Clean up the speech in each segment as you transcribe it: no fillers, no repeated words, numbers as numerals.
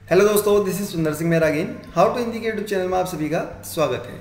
Hello दोस्तों, this is सुंदर सिंह मेरा अगेन हाउ टू हिंदी के यूट्यूब चैनल में आप सभी का स्वागत है।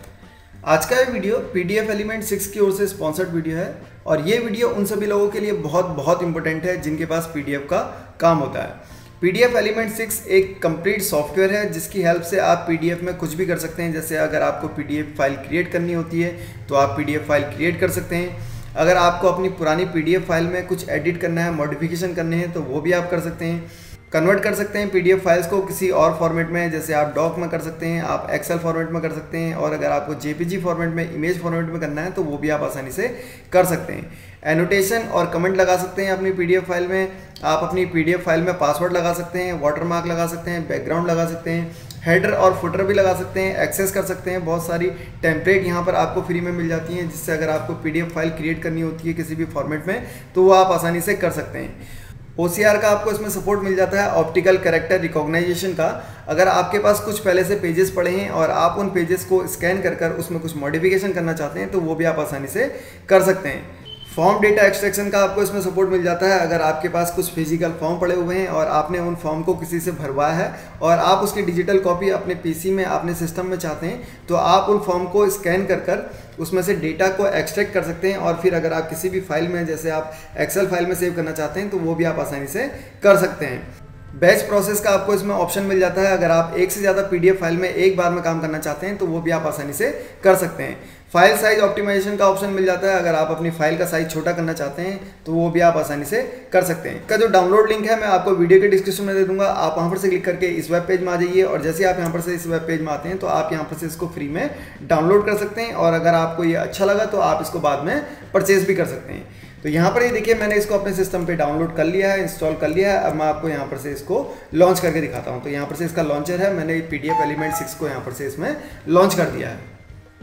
आज का ये वीडियो पीडीएफ एलिमेंट 6 की ओर से स्पॉन्सर्ड वीडियो है और ये वीडियो उन सभी लोगों के लिए बहुत इंपॉर्टेंट है जिनके पास पीडीएफ का काम होता है। पीडीएफ एलिमेंट 6 एक कंप्लीट सॉफ्टवेयर है जिसकी हेल्प से आप पीडीएफ में कुछ भी कर सकते हैं। जैसे अगर आपको पीडीएफ फाइल क्रिएट करनी होती है तो आप पीडीएफ फाइल क्रिएट कर सकते हैं। अगर आपको अपनी पुरानी पीडीएफ फाइल में कुछ एडिट करना है, मॉडिफिकेशन करने हैं तो वो भी आप कर सकते हैं। कन्वर्ट कर सकते हैं पीडीएफ फाइल्स को किसी और फॉर्मेट में, जैसे आप डॉक में कर सकते हैं, आप एक्सेल फॉर्मेट में कर सकते हैं और अगर आपको जेपीजी फॉर्मेट में, इमेज फॉर्मेट में करना है तो वो भी आप आसानी से कर सकते हैं। एनोटेशन और कमेंट लगा सकते हैं अपनी पीडीएफ फाइल में। आप अपनी पीडीएफ फाइल में पासवर्ड लगा सकते हैं, वाटरमार्क लगा सकते हैं, बैकग्राउंड लगा सकते हैं, हेडर और फुटर भी लगा सकते हैं, एक्सेस कर सकते हैं। बहुत सारी टेम्पलेट यहाँ पर आपको फ्री में मिल जाती हैं जिससे अगर आपको पीडीएफ फाइल क्रिएट करनी होती है किसी भी फॉर्मेट में तो वो आप आसानी से कर सकते हैं। OCR का आपको इसमें सपोर्ट मिल जाता है, ऑप्टिकल कैरेक्टर रिकॉग्नाइजेशन का। अगर आपके पास कुछ पहले से पेजेस पड़े हैं और आप उन पेजेस को स्कैन कर उसमें कुछ मॉडिफिकेशन करना चाहते हैं तो वो भी आप आसानी से कर सकते हैं। फॉर्म डेटा एक्सट्रैक्शन का आपको इसमें सपोर्ट मिल जाता है। अगर आपके पास कुछ फिजिकल फॉर्म पड़े हुए हैं और आपने उन फॉर्म को किसी से भरवाया है और आप उसकी डिजिटल कॉपी अपने पीसी में, अपने सिस्टम में चाहते हैं तो आप उन फॉर्म को स्कैन कर उसमें से डेटा को एक्सट्रैक्ट कर सकते हैं और फिर अगर आप किसी भी फाइल में, जैसे आप एक्सेल फाइल में सेव करना चाहते हैं तो वो भी आप आसानी से कर सकते हैं। बैच प्रोसेस का आपको इसमें ऑप्शन मिल जाता है। अगर आप एक से ज़्यादा पीडीएफ फाइल में एक बार में काम करना चाहते हैं तो वो भी आप आसानी से कर सकते हैं। फाइल साइज ऑप्टिमाइजेशन का ऑप्शन मिल जाता है। अगर आप अपनी फाइल का साइज छोटा करना चाहते हैं तो वो भी आप आसानी से कर सकते हैं। इसका जो डाउनलोड लिंक है मैं आपको वीडियो के डिस्क्रिप्शन में दे दूंगा। आप वहाँ पर से क्लिक करके इस वेब पेज में आ जाइए और जैसे आप यहाँ पर से इस वेब पेज में आते हैं तो आप यहाँ पर से इसको फ्री में डाउनलोड कर सकते हैं और अगर आपको ये अच्छा लगा तो आप इसको बाद में परचेज भी कर सकते हैं। तो यहाँ पर ये देखिए, मैंने इसको अपने सिस्टम पे डाउनलोड कर लिया है, इंस्टॉल कर लिया है। अब मैं आपको यहाँ पर से इसको लॉन्च करके दिखाता हूँ। तो यहाँ पर से इसका लॉन्चर है, मैंने पीडीएफ एलिमेंट 6 को यहाँ पर से इसमें लॉन्च कर दिया है।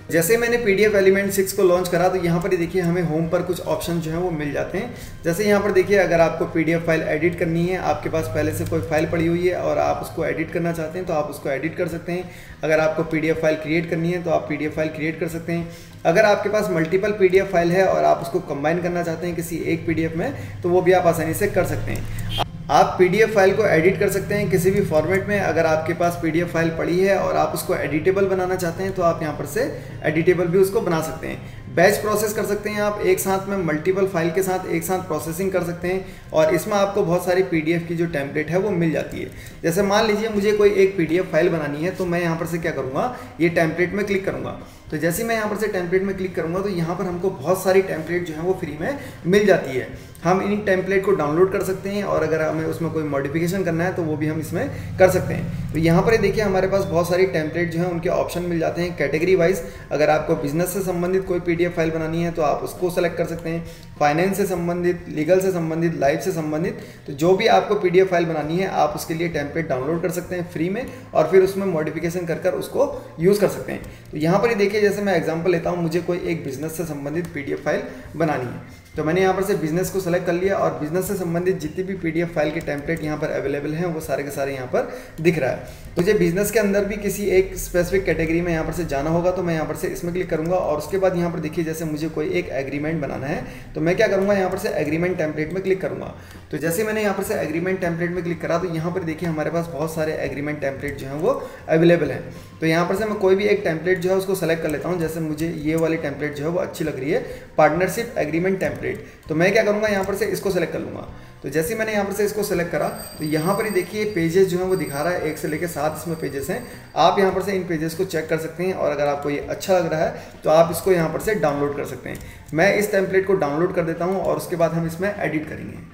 जैसे मैंने पीडीएफ एलिमेंट 6 को लॉन्च करा तो यहाँ पर देखिए हमें होम पर कुछ ऑप्शन जो है वो मिल जाते हैं। जैसे यहाँ पर देखिए, अगर आपको पीडीएफ फाइल एडिट करनी है, आपके पास पहले से कोई फाइल पड़ी हुई है और आप उसको एडिट करना चाहते हैं तो आप उसको एडिट कर सकते हैं। अगर आपको पीडीएफ फाइल क्रिएट करनी है तो आप पीडीएफ फाइल क्रिएट कर सकते हैं। अगर आपके पास मल्टीपल पीडीएफ फाइल है और आप उसको कंबाइन करना चाहते हैं किसी एक पीडीएफ में तो वो भी आप आसानी से कर सकते हैं। आप पीडीएफ फाइल को एडिट कर सकते हैं किसी भी फॉर्मेट में। अगर आपके पास पीडीएफ फाइल पड़ी है और आप उसको एडिटेबल बनाना चाहते हैं तो आप यहाँ पर से एडिटेबल भी उसको बना सकते हैं। बैच प्रोसेस कर सकते हैं आप, एक साथ में मल्टीपल फाइल के साथ एक साथ प्रोसेसिंग कर सकते हैं और इसमें आपको बहुत सारी पीडीएफ की जो टेम्पलेट है वो मिल जाती है। जैसे मान लीजिए मुझे कोई एक पीडीएफ फाइल बनानी है तो मैं यहाँ पर से क्या करूँगा, ये टेम्पलेट में क्लिक करूँगा। तो जैसे मैं यहाँ पर से टेम्पलेट में क्लिक करूँगा तो यहाँ पर हमको बहुत सारी टेम्पलेट जो है वो फ्री में मिल जाती है। हम इन टेम्पलेट को डाउनलोड कर सकते हैं और अगर हमें उसमें कोई मॉडिफिकेशन करना है तो वो भी हम इसमें कर सकते हैं। तो यहाँ पर देखिए हमारे पास बहुत सारी टेम्पलेट जो है उनके ऑप्शन मिल जाते हैं कैटेगरी वाइज। अगर आपको बिजनेस से संबंधित कोई पीडीएफ फाइल बनानी है तो आप उसको सेलेक्ट कर सकते हैं, फाइनेंस से संबंधित, लीगल से संबंधित, लाइफ से संबंधित। तो जो भी आपको पीडीएफ फाइल बनानी है आप उसके लिए टेम्पलेट डाउनलोड कर सकते हैं फ्री में और फिर उसमें मॉडिफिकेशन कर उसको यूज़ कर सकते हैं। तो यहाँ पर देखिए, जैसे मैं एग्जाम्पल लेता हूँ, मुझे कोई एक बिजनेस से संबंधित पीडीएफ फाइल बनानी है तो मैंने यहाँ पर से बिजनेस को सेलेक्ट कर लिया और बिजनेस से संबंधित जितनी भी पीडीएफ फाइल के टेम्पलेट यहाँ पर अवेलेबल हैं वो सारे के सारे यहाँ पर दिख रहा है। मुझे बिजनेस के अंदर भी किसी एक स्पेसिफिक कैटेगरी में यहाँ पर से जाना होगा तो मैं यहाँ पर से इसमें क्लिक करूँगा और उसके बाद यहाँ पर देखिए, जैसे मुझे कोई एक एग्रीमेंट बनाना है तो मैं क्या करूँगा, यहाँ पर से एग्रीमेंट टेम्पलेट में क्लिक करूँगा। तो जैसे मैंने यहाँ पर से एग्रीमेंट टेम्पलेट में क्लिक करा तो यहाँ पर देखिए हमारे पास बहुत सारे एग्रीमेंट टेम्पलेट जो हैं वो अवेलेबल हैं। तो यहाँ पर से मैं कोई भी एक टेम्पलेट जो है उसको सेलेक्ट कर लेता हूँ। जैसे मुझे ये वाली टेम्पलेट जो है वो अच्छी लग रही है, पार्टनरशिप एग्रीमेंट टेम्पलेट। तो मैं क्या करूँगा, यहाँ पर से इसको सेलेक्ट कर लूँगा। तो जैसे मैंने यहाँ पर से इसको सेलेक्ट करा तो यहाँ पर ही देखिए पेजेस जो हैं वो दिखा रहा है, 1 से लेकर 7 इसमें पेजेस हैं। आप यहाँ पर से इन पेजेस को चेक कर सकते हैं और अगर आपको ये अच्छा लग रहा है तो आप इसको यहाँ पर से डाउनलोड कर सकते हैं। मैं इस टेम्पलेट को डाउनलोड कर देता हूँ और उसके बाद हम इसमें एडिट करेंगे।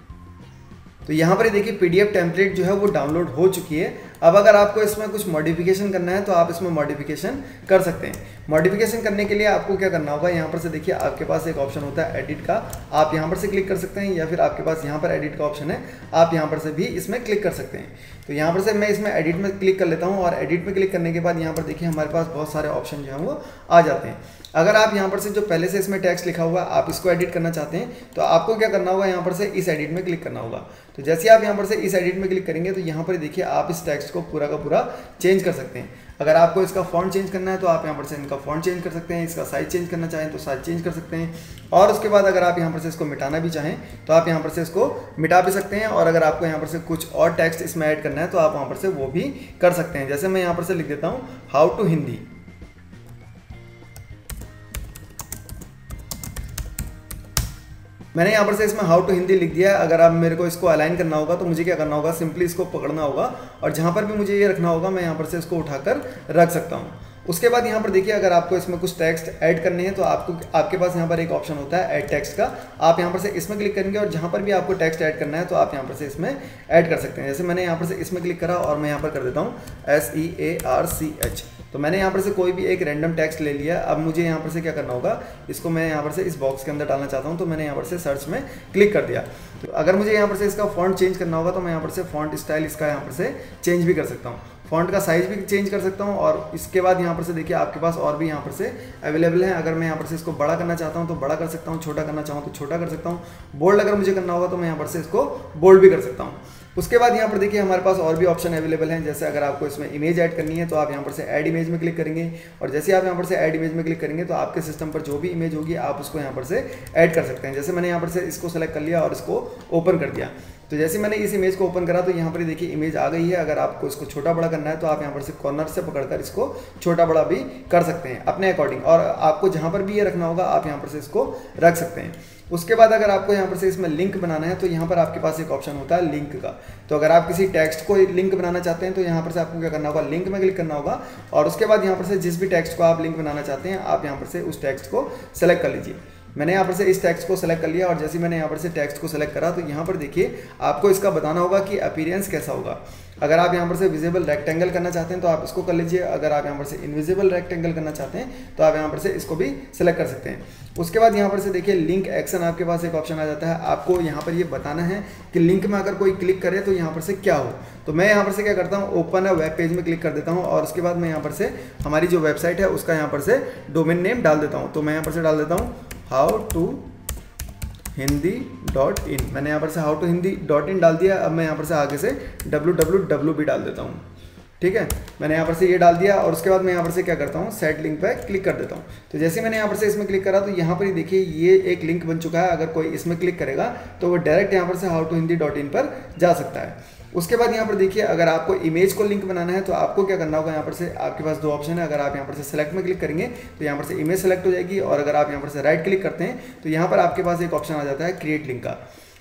तो यहाँ पर देखिए पीडीएफ टेम्पलेट जो है वो डाउनलोड हो चुकी है। अब अगर आपको इसमें कुछ मॉडिफिकेशन करना है तो आप इसमें मॉडिफिकेशन कर सकते हैं। मॉडिफिकेशन करने के लिए आपको क्या करना होगा, यहाँ पर से देखिए आपके पास एक ऑप्शन होता है एडिट का, आप यहाँ पर से क्लिक कर सकते हैं या फिर आपके पास यहाँ पर एडिट का ऑप्शन है, आप यहाँ पर से भी इसमें क्लिक कर सकते हैं। तो यहाँ पर से मैं इसमें एडिट में क्लिक कर लेता हूँ और एडिट में क्लिक करने के बाद यहाँ पर देखिए हमारे पास बहुत सारे ऑप्शन जो हैं वो आ जाते हैं। अगर आप यहाँ पर से जो पहले से इसमें टेक्स्ट लिखा हुआ है आप इसको एडिट करना चाहते हैं तो आपको क्या करना होगा, यहाँ पर से इस एडिट में क्लिक करना होगा। तो जैसे आप यहाँ पर से इस एडिट में क्लिक करेंगे तो यहाँ पर देखिए आप इस टेक्स्ट को पूरा का पूरा चेंज कर सकते हैं। अगर आपको इसका फॉन्ट चेंज करना है तो आप यहाँ पर से इनका फॉन्ट चेंज कर सकते हैं, इसका साइज चेंज करना चाहें तो साइज चेंज कर सकते हैं। और उसके बाद अगर आप यहाँ पर से इसको मिटाना भी चाहें तो आप यहाँ पर से इसको मिटा भी सकते हैं। और अगर आपको यहाँ पर से कुछ और टेक्स्ट इसमें ऐड करना है तो आप वहाँ पर से वो भी कर सकते हैं। जैसे मैं यहाँ पर से लिख देता हूँ हाउ टू हिंदी। मैंने यहाँ पर से इसमें हाउ टू हिंदी लिख दिया है। अगर आप मेरे को इसको अलाइन करना होगा तो मुझे क्या करना होगा, सिंपली इसको पकड़ना होगा और जहाँ पर भी मुझे ये रखना होगा मैं यहाँ पर से इसको उठाकर रख सकता हूँ। उसके बाद यहाँ पर देखिए अगर आपको इसमें कुछ टेक्स्ट ऐड करने हैं तो आपके पास यहाँ पर एक ऑप्शन होता है ऐड टेक्स्ट का। आप यहाँ पर से इसमें क्लिक करेंगे और जहाँ पर भी आपको टेक्स्ट ऐड करना है तो आप यहाँ पर से इसमें ऐड कर सकते हैं। जैसे मैंने यहाँ पर से इसमें क्लिक करा और मैं यहाँ पर कर देता हूँ SEARCH। तो मैंने यहाँ पर से कोई भी एक रैंडम टेक्स्ट ले लिया। अब मुझे यहाँ पर से क्या करना होगा, इसको मैं यहाँ पर से इस बॉक्स के अंदर डालना चाहता हूँ तो मैंने यहाँ पर से सर्च में क्लिक कर दिया। तो अगर मुझे यहाँ पर से इसका फॉन्ट चेंज करना होगा तो मैं यहाँ पर से फॉन्ट स्टाइल इसका यहाँ पर से चेंज भी कर सकता हूँ, फॉन्ट का साइज भी चेंज कर सकता हूँ। और इसके बाद यहाँ पर से देखिए आपके पास और भी यहाँ पर से अवेलेबल है। अगर मैं यहाँ पर से इसको बड़ा करना चाहता हूँ तो बड़ा कर सकता हूँ, छोटा करना चाहूँ तो छोटा कर सकता हूँ, बोल्ड अगर मुझे करना होगा तो मैं यहाँ पर से इसको बोल्ड भी कर सकता हूँ। उसके बाद यहाँ पर देखिए हमारे पास और भी ऑप्शन अवेलेबल हैं। जैसे अगर आपको इसमें इमेज ऐड करनी है तो आप यहाँ पर से ऐड इमेज में क्लिक करेंगे और जैसे आप यहाँ पर से ऐड इमेज में क्लिक करेंगे तो आपके सिस्टम पर जो भी इमेज होगी आप उसको यहाँ पर से ऐड कर सकते हैं। जैसे मैंने यहाँ पर से इसको सेलेक्ट कर लिया और इसको ओपन कर दिया। तो जैसे मैंने इस इमेज को ओपन करा तो यहाँ पर देखिए इमेज आ गई है। अगर आपको इसको छोटा बड़ा करना है तो आप यहाँ पर से कॉर्नर से पकड़कर इसको छोटा बड़ा भी कर सकते हैं अपने अकॉर्डिंग। और आपको जहाँ पर भी ये रखना होगा आप यहाँ पर से इसको रख सकते हैं। उसके बाद अगर आपको यहाँ पर से इसमें लिंक बनाना है तो यहाँ पर आपके पास एक ऑप्शन होता है लिंक का। तो अगर आप किसी टेक्स्ट को लिंक बनाना चाहते हैं तो यहाँ पर से आपको क्या करना होगा, लिंक में क्लिक करना होगा और उसके बाद यहाँ पर से जिस भी टेक्स्ट को आप लिंक बनाना चाहते हैं आप यहाँ पर से उस टेक्स्ट को सेलेक्ट कर लीजिए। मैंने यहाँ पर से इस टेक्स्ट को सेलेक्ट कर लिया और जैसे मैंने यहाँ पर से टेक्स्ट को सेलेक्ट करा तो यहाँ पर देखिए आपको इसका बताना होगा कि अपीयरेंस कैसा होगा। अगर आप यहाँ पर से विजिबल रेक्टेंगल करना चाहते हैं तो आप इसको कर लीजिए। अगर आप यहाँ पर से इनविजिबल रेक्टेंगल करना चाहते हैं तो आप यहाँ पर से इसको भी सिलेक्ट कर सकते हैं। उसके बाद यहाँ पर से देखिए लिंक एक्शन आपके पास एक ऑप्शन आ जाता है। आपको यहाँ पर ये बताना है कि लिंक में अगर कोई क्लिक करे तो यहाँ पर से क्या हो। तो मैं यहाँ पर से क्या करता हूँ, ओपन अ वेब पेज में क्लिक कर देता हूँ और उसके बाद मैं यहाँ पर से हमारी जो वेबसाइट है उसका यहाँ पर से डोमेन नेम डाल देता हूँ। तो मैं यहाँ पर से डाल देता हूँ howtohindi.in। मैंने यहाँ पर से howtohindi.in डाल दिया। अब मैं यहाँ पर से आगे से www भी डाल देता हूँ। ठीक है, मैंने यहाँ पर से ये डाल दिया और उसके बाद मैं यहाँ पर से क्या करता हूँ, सेट लिंक पे क्लिक कर देता हूँ। तो जैसे मैंने यहाँ पर से इसमें क्लिक करा तो यहाँ पर ही देखिए ये एक लिंक बन चुका है। अगर कोई इसमें क्लिक करेगा तो वो डायरेक्ट यहाँ पर से howtohindi.in पर जा सकता है। उसके बाद यहाँ पर देखिए अगर आपको इमेज को लिंक बनाना है तो आपको क्या करना होगा, यहाँ पर से आपके पास दो ऑप्शन है। अगर आप यहाँ पर से सेलेक्ट में क्लिक करेंगे तो यहाँ पर से इमेज सेलेक्ट हो जाएगी और अगर आप यहाँ पर से राइट क्लिक करते हैं तो यहाँ पर आपके पास एक ऑप्शन आ जाता है क्रिएट लिंक का।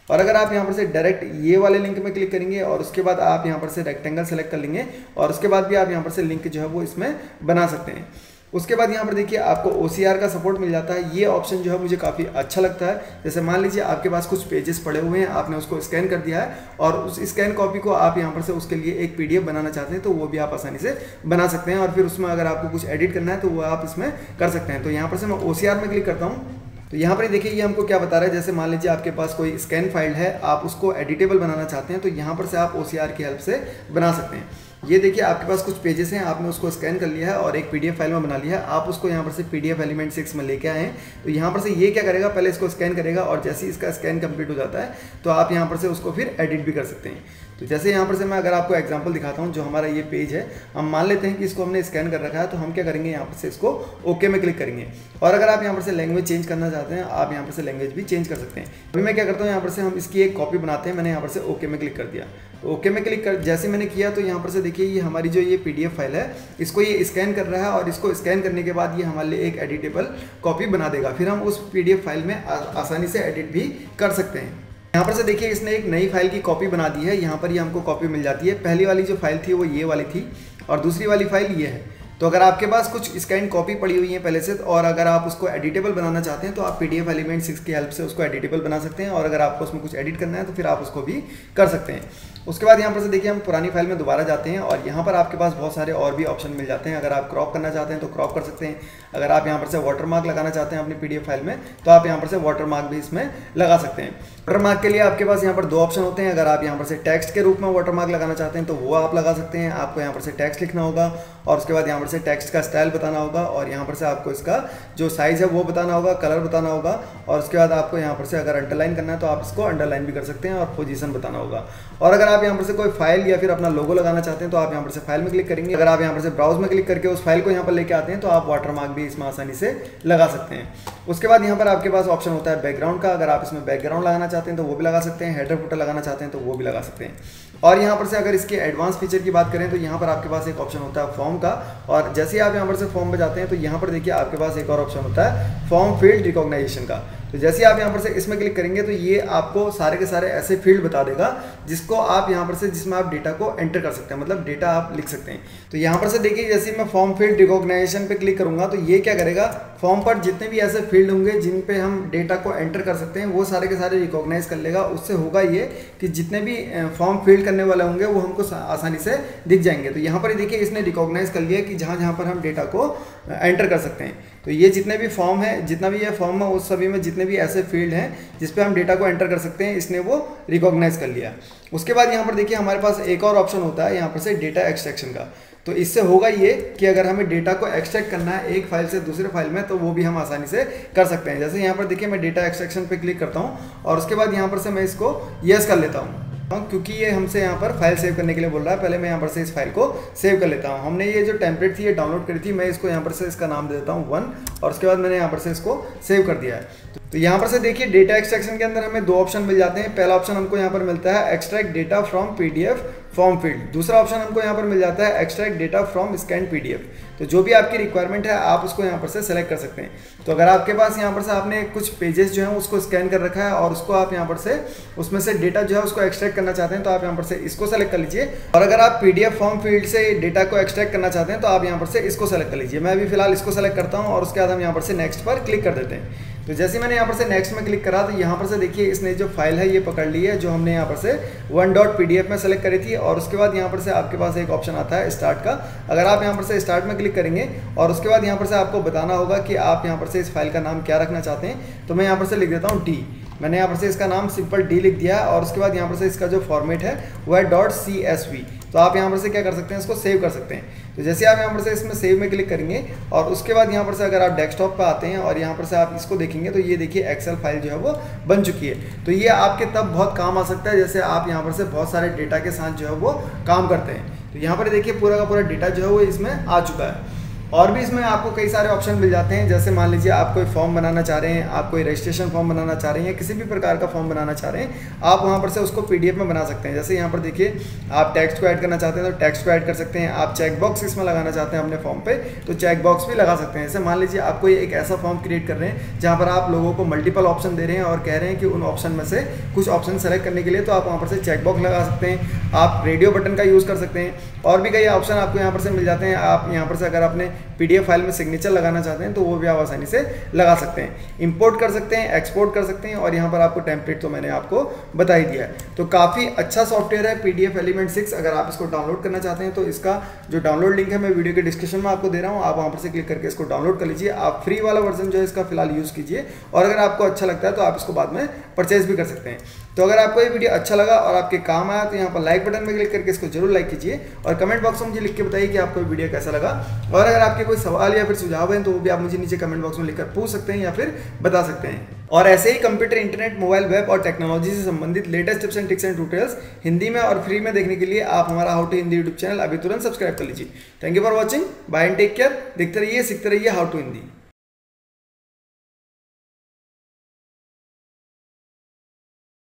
और अगर आप यहाँ पर से डायरेक्ट ये वाले लिंक में क्लिक करेंगे और उसके बाद आप यहाँ पर से रेक्टेंगल सेलेक्ट कर लेंगे और उसके बाद भी आप यहाँ पर से लिंक जो है वो इसमें बना सकते हैं। उसके बाद यहाँ पर देखिए आपको OCR का सपोर्ट मिल जाता है। ये ऑप्शन जो है मुझे काफ़ी अच्छा लगता है। जैसे मान लीजिए आपके पास कुछ पेजेस पड़े हुए हैं, आपने उसको स्कैन कर दिया है और उस स्कैन कॉपी को आप यहाँ पर से उसके लिए एक PDF बनाना चाहते हैं तो वो भी आप आसानी से बना सकते हैं। और फिर उसमें अगर आपको कुछ एडिट करना है तो वो आप इसमें कर सकते हैं। तो यहाँ पर से मैं OCR में क्लिक करता हूँ तो यहाँ पर देखिए ये हमको क्या बता रहा है। जैसे मान लीजिए आपके पास कोई स्कैन फाइल है, आप उसको एडिटेबल बनाना चाहते हैं तो यहाँ पर से आप OCR की हेल्प से बना सकते हैं। ये देखिए आपके पास कुछ पेजेस हैं, आपने उसको स्कैन कर लिया है और एक PDF फाइल में बना लिया है। आप उसको यहाँ पर से PDF एलिमेंट 6 में लेके आए हैं तो यहाँ पर से ये क्या करेगा, पहले इसको स्कैन करेगा और जैसे ही इसका स्कैन कंप्लीट हो जाता है तो आप यहाँ पर से उसको फिर एडिट भी कर सकते हैं। तो जैसे यहाँ पर से मैं अगर आपको एग्जांपल दिखाता हूँ, जो हमारा ये पेज है, हम मान लेते हैं कि इसको हमने स्कैन कर रखा है तो हम क्या करेंगे, यहाँ पर से इसको ओके में क्लिक करेंगे। और अगर आप यहाँ पर से लैंग्वेज चेंज करना चाहते हैं आप यहाँ पर से लैंग्वेज भी चेंज कर सकते हैं। अभी मैं क्या करता हूँ, यहाँ पर से हम इसकी एक कॉपी बनाते हैं। मैंने यहाँ पर से ओके में क्लिक कर दिया। तो ओके में क्लिक कर जैसे मैंने किया तो यहाँ पर से देखिए ये हमारी जो ये PDF फाइल है इसको ये स्कैन कर रहा है और इसको स्कैन करने के बाद ये हमारे लिए एक एडिटेबल कॉपी बना देगा। फिर हम उस PDF फाइल में आसानी से एडिट भी कर सकते हैं। यहाँ पर से देखिए इसने एक नई फाइल की कॉपी बना दी है। यहाँ पर ये हमको कॉपी मिल जाती है। पहली वाली जो फाइल थी वो ये वाली थी और दूसरी वाली फाइल ये है। तो अगर आपके पास कुछ स्कैन कॉपी पड़ी हुई है पहले से और अगर आप उसको एडिटेबल बनाना चाहते हैं तो आप PDF एलिमेंट 6 की हेल्प से उसको एडिटेबल बना सकते हैं। और अगर आपको उसमें कुछ एडिट करना है तो फिर आप उसको भी कर सकते हैं। उसके बाद यहाँ पर से देखिए हम पुरानी फाइल में दोबारा जाते हैं और यहाँ पर आपके पास बहुत सारे और भी ऑप्शन मिल जाते हैं। अगर आप क्रॉप करना चाहते हैं तो क्रॉप कर सकते हैं। अगर आप यहाँ पर से वाटरमार्क लगाना चाहते हैं अपनी PDF फाइल में तो आप यहाँ पर से वाटरमार्क भी इसमें लगा सकते हैं। वाटरमार्क के लिए आपके पास यहाँ पर दो ऑप्शन होते हैं। अगर आप यहाँ पर से टेक्स्ट के रूप में वाटरमार्क लगाना चाहते हैं तो वो आप लगा सकते हैं। आपको यहाँ पर से टेक्स्ट लिखना होगा और उसके बाद यहाँ पर पर से टेक्स्ट का स्टाइल बताना होगा और यहाँ पर से आपको इसका जो साइज़ है वो बताना होगा, कलर बताना होगा और उसके बाद आपको यहाँ पर से अगर अंडरलाइन करना है तो आप इसको अंडरलाइन भी कर सकते हैं और पोजीशन बताना होगा। और अगर आप यहाँ पर से कोई फाइल या फिर अपना लोगो लगाना चाहते हैं तो आप यहाँ पर से फाइल में क्लिक करेंगे। अगर आप यहाँ पर से ब्राउज में क्लिक करके उस फाइल को यहाँ पर लेके आते हैं तो आप वाटरमार्क भी इसमें आसानी से लगा सकते हैं। उसके बाद यहाँ पर आपके पास ऑप्शन होता है बैकग्राउंड का। अगर आप इसमें बैकग्राउंड लगाना चाहते हैं तो वो भी लगा सकते हैं, हेडर फुटर लगाना चाहते हैं तो वो भी लगा सकते हैं। और यहाँ पर से अगर इसके एडवांस फीचर की बात करें तो यहाँ पर आपके पास एक ऑप्शन होता है फॉर्म का। और जैसे ही आप यहाँ पर से फॉर्म में जाते हैं तो यहाँ पर देखिए आपके पास एक और ऑप्शन होता है फॉर्म फील्ड रिकॉग्नाइजेशन का। तो जैसे आप यहाँ पर से इसमें क्लिक करेंगे तो ये आपको सारे के सारे ऐसे फील्ड बता देगा जिसको आप यहाँ पर से जिसमें आप डेटा को एंटर कर सकते हैं, मतलब डेटा आप लिख सकते हैं। तो यहाँ पर से देखिए जैसे मैं फॉर्म फील्ड रिकॉग्नाइजेशन पे क्लिक करूंगा तो ये क्या करेगा, फॉर्म पर जितने भी ऐसे फील्ड होंगे जिन पे हम डेटा को एंटर कर सकते हैं वो सारे के सारे रिकॉग्नाइज कर लेगा। उससे होगा ये कि जितने भी फॉर्म फील्ड करने वाले होंगे वो हमको आसानी से दिख जाएंगे। तो यहाँ पर देखिए इसने रिकॉग्नाइज कर लिया कि जहाँ जहाँ पर हम डेटा को एंटर कर सकते हैं। तो ये जितने भी फॉर्म है, जितना भी ये फॉर्म है उस सभी में जितने भी ऐसे फील्ड हैं जिस पे हम डेटा को एंटर कर सकते हैं इसने वो रिकॉग्नाइज कर लिया। उसके बाद यहाँ पर देखिए हमारे पास एक और ऑप्शन होता है यहाँ पर से डेटा एक्सट्रैक्शन का। तो इससे होगा ये कि अगर हमें डेटा को एक्सट्रैक्ट करना है एक फाइल से दूसरे फाइल में तो वो भी हम आसानी से कर सकते हैं। जैसे यहाँ पर देखिए मैं डेटा एक्सट्रैक्शन पे क्लिक करता हूँ और उसके बाद यहाँ पर से मैं इसको यस कर लेता हूँ क्योंकि ये हमसे यहाँ पर फाइल सेव करने के लिए बोल रहा है। पहले मैं यहाँ पर से इस फाइल को सेव कर लेता हूँ। हमने ये जो टेम्पलेट थी ये डाउनलोड करी थी, मैं इसको यहाँ पर से इसका नाम दे देता हूँ 1 और उसके बाद मैंने यहाँ पर से इसको सेव कर दिया है। तो यहाँ पर से देखिए डेटा एक्सट्रैक्शन के अंदर हमें दो ऑप्शन मिल जाते हैं। पहला ऑप्शन हमको यहाँ पर मिलता है extract data from PDF form field, दूसरा ऑप्शन हमको यहाँ पर मिल जाता है extract data from scan PDF. तो जो भी आपकी रिक्वायरमेंट है आप उसको यहाँ पर से सेलेक्ट कर सकते हैं। तो अगर आपके पास यहाँ पर से आपने कुछ पेजेस जो हैं उसको स्कैन कर रखा है और उसको आप यहाँ पर से उसमें से डेटा जो है उसको एक्सट्रैक्ट करना चाहते हैं तो आप यहाँ पर से इसको सेलेक्ट कर लीजिए। और अगर आप पीडीएफ फॉर्म फील्ड से डेटा को एक्सट्रैक्ट करना चाहते हैं तो आप यहाँ पर से इसको सेलेक्ट कर लीजिए। मैं अभी फिलहाल इसको सेलेक्ट करता हूँ और उसके बाद हम यहाँ पर से नेक्स्ट पर क्लिक कर देते हैं। तो जैसे मैंने यहाँ पर से नेक्स्ट में क्लिक करा तो यहाँ पर से देखिए इसने जो फाइल है ये पकड़ ली है जो हमने यहाँ पर से 1.pdf में सेलेक्ट करी थी। और उसके बाद यहाँ पर से आपके पास एक ऑप्शन आता है स्टार्ट का। अगर आप यहाँ पर से स्टार्ट में क्लिक करेंगे और उसके बाद यहाँ पर से आपको बताना होगा कि आप यहाँ पर से इस फाइल का नाम क्या रखना चाहते हैं। तो मैं यहाँ पर से लिख देता हूँ डी। मैंने यहाँ पर से इसका नाम सिंपल डी लिख दिया और उसके बाद यहाँ पर से इसका जो फॉर्मेट है वो है .csv। तो आप यहाँ पर से क्या कर सकते हैं, इसको सेव कर सकते हैं। तो जैसे आप यहाँ पर से इसमें सेव में क्लिक करेंगे और उसके बाद यहाँ पर से अगर आप डेस्कटॉप पर आते हैं और यहाँ पर से आप इसको देखेंगे तो ये देखिए एक्सेल फाइल जो है वो बन चुकी है। तो ये आपके तब बहुत काम आ सकता है जैसे आप यहाँ पर से बहुत सारे डेटा के साथ जो है वो काम करते हैं। तो यहाँ पर देखिए पूरा का पूरा डेटा जो है वो इसमें आ चुका है। और भी इसमें आपको कई सारे ऑप्शन मिल जाते हैं। जैसे मान लीजिए आप कोई फॉर्म बनाना चाह रहे हैं, आप कोई रजिस्ट्रेशन फॉर्म बनाना चाह रहे हैं या किसी भी प्रकार का फॉर्म बनाना चाह रहे हैं, आप वहां पर से उसको पीडीएफ में बना सकते हैं। जैसे यहाँ पर देखिए आप टेक्स्ट को ऐड करना चाहते हैं तो टेक्स्ट को ऐड कर सकते हैं। आप चेक बॉक्स इसमें लगाना चाहते हैं अपने फॉर्म पे तो चेक बॉक्स भी लगा सकते हैं। जैसे मान लीजिए आप कोई एक ऐसा फॉर्म क्रिएट कर रहे हैं जहाँ पर आप लोगों को मल्टीपल ऑप्शन दे रहे हैं और कह रहे हैं कि उन ऑप्शन में से कुछ ऑप्शन सेलेक्ट करने के लिए तो आप वहाँ पर से चेक बॉक्स लगा सकते हैं। आप रेडियो बटन का यूज़ कर सकते हैं और भी कई ऑप्शन आपको यहाँ पर से मिल जाते हैं। आप यहाँ पर से अगर अपने पीडीएफ फाइल में सिग्नेचर लगाना चाहते हैं तो वो भी आप आसानी से लगा सकते हैं। इंपोर्ट कर सकते हैं, एक्सपोर्ट कर सकते हैं और यहाँ पर आपको टेम्पलेट तो मैंने आपको बता ही दिया है। तो काफ़ी अच्छा सॉफ्टवेयर है पीडीएफ एलिमेंट 6। अगर आप इसको डाउनलोड करना चाहते हैं तो इसका जो डाउनलोड लिंक है मैं वीडियो के डिस्क्रिप्शन में आपको दे रहा हूँ, आप वहाँ पर से क्लिक करके इसको डाउनलोड कर लीजिए। आप फ्री वाला वर्जन जो है इसका फिलहाल यूज़ कीजिए और अगर आपको अच्छा लगता है तो आप इसको बाद में परचेज भी कर सकते हैं। तो अगर आपको ये वीडियो अच्छा लगा और आपके काम आया तो यहाँ पर लाइक बटन में क्लिक करके इसको जरूर लाइक कीजिए और कमेंट बॉक्स में मुझे लिख के बताइए कि आपको वीडियो कैसा लगा। और अगर आपके कोई सवाल या फिर सुझाव हैं तो वो भी आप मुझे नीचे कमेंट बॉक्स में लिखकर पूछ सकते हैं या फिर बता सकते हैं। और ऐसे ही कंप्यूटर, इंटरनेट, मोबाइल, वेब और टेक्नोलॉजी से संबंधित latest tips and tricks and tutorials Hindi में और फ्री में देखने के लिए आप हमारा how to Hindi YouTube channel अभी तुरंत सब्सक्राइब कर लीजिए। Thank you for watching, bye and take care. देखते रहिए, सीखते रहिए हाउ टू हिंदी।